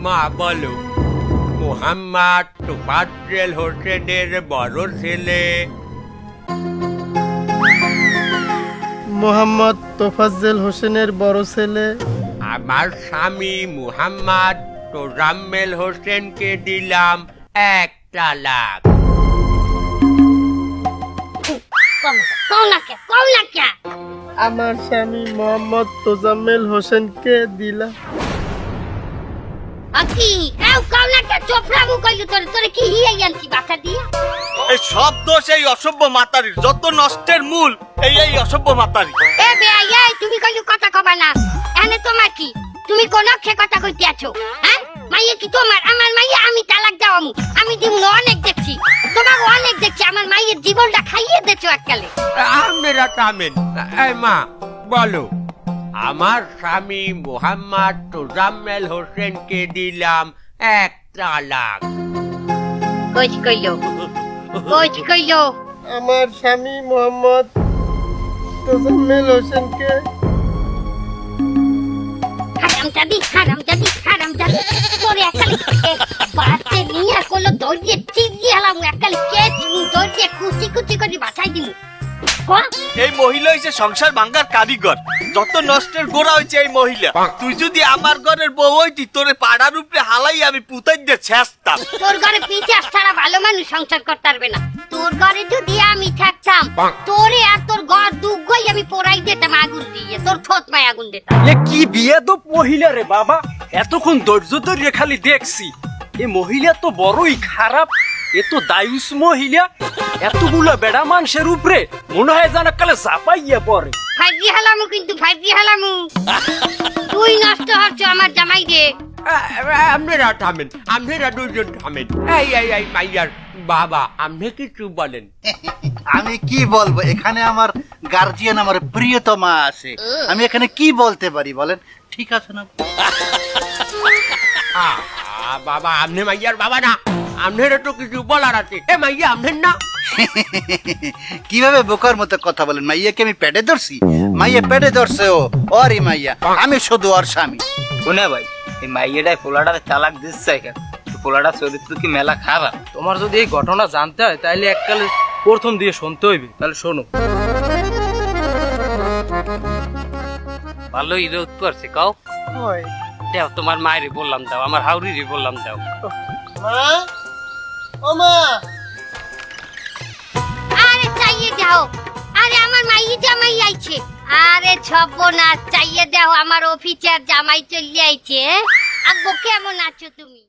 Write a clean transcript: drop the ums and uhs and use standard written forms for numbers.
মা বলো, মোহাম্মদ তোফাজ্জল হোসেনের বড় ছেলে। মোহাম্মদ তোফাজ্জল হোসেনের বড় ছেলে। আমার স্বামী মোহাম্মদ তোজাম্মেল হোসেনকে দিলাম 1 তালাক। আমার স্বামী মোহাম্মদ তোজাম্মেল হোসেনকে দিলাম। এই সব দোষ এই অসভ্য মাতারির, যত নষ্টের মূল এই অসভ্য মাতারি। তুমি কইলো কথা কবা না, এনে তোমার কি? তুমি কোন কথা কইতে আছো? হ্যাঁ, মাইয়া কি তোমার? আমার মাইয়া আমি তালাক দাও, আমি দিব না। অনেক দেখছি, তোমাকে অনেক দেখছি, আমার মাইয়ের জীবনটা খাইয়ে দেছো এককালে। আপনারা থামেন। এই মা বলো, আমার স্বামী মোহাম্মদ তোজাম্মেল হোসেনকে দিলাম 1 তালাক। কইলো আমার স্বামী মোহাম্মদ তোজাম্মেল হোসেনকে। হারামজাদি তোরে এককালে বাচ্চা নিয়ে কোনো দরজে চিবিয়ে হলাম, এককালে দরজে কুচি করে বাঁচাই দিমু। এই মহিলা হইছে সংসার ভাঙ্গার কারিগর, যত নষ্টের গোড়া হইছে এই মহিলা। তুই যদি আমার ঘরের বউ হইতি, তোরে পাড়ার উপরে হালাই আমি পুতাই দিয়ে ছেঁচতাম। তোর ঘরে পিছাস ছাড়া ভালো মানুষ সংসার করতে পারবে না। তোর ঘরে যদি আমি থাকতাম, তোরে আর তোর ঘর দুগই আমি পোড়াই দিতাম আগুন দিয়ে, তোর থোত মায় আগুন দিতাম। এ কি বিয়ে তো মহিলা রে বাবা, এতক্ষণ ধৈর্য ধরে খালি দেখছি। এ মহিলা তো বড়ই খারাপ, এ তো দায়ুস মহিলা। এতগুলা বেড়া মানুষের উপরে মনে হয় যেন কালে চাপাইয়া পড়ে। ফাইজি হালামু, কিন্তু ফাইজি হালামু। তুই নষ্ট হচ্ছ আমার জামাই রে। আপনারা থামেন, আপনারা দুজন থামেন। এই মাইয়ার বাবা, আপনি কিছু বলেন। আমি কি বলবো, এখানে আমার গার্জিয়ান, আমার প্রিয়তমা আছে, আমি এখানে কি বলতে পারি বলেন? ঠিক আছে না বাবা, আপনি মাইয়ার বাবা না, আপনারা তো কিছু বলার আছে। এ মাইয়া আপনার না? কিভাবে বোকার মতো কথা বলেন? মাইয়াকে আমি পেটে ধরছি? মাইয়া পেটে ধরছে ও, ওরই মাইয়া, আমি শুধু ওর স্বামী। শুনে ভাই, এই মাইয়াটাই পোলাটা তালাক দিচ্ছে কেন? পোলাটা চরিত্র কি মেলা খারাপ? তোমার যদি এই ঘটনা জানতে হয় তাহলে এককালে প্রথম দিয়ে শুনতে হইবে। তাহলে শোনো। ভালো ইরোধ করছে কাও। দাও তোমার মায়েরই বললাম দাও, আমার হাউরিরই বললাম দাও। মা, ও মা। আরে চাইয়ে যাও, আরে আমার মাইয়ে জামাই আইছে। আরে সর্বনাশ, চাইয়ে দাও, আমার অফিসার জামাই চলে আইছে। আব্বু কেমন আছো তুমি?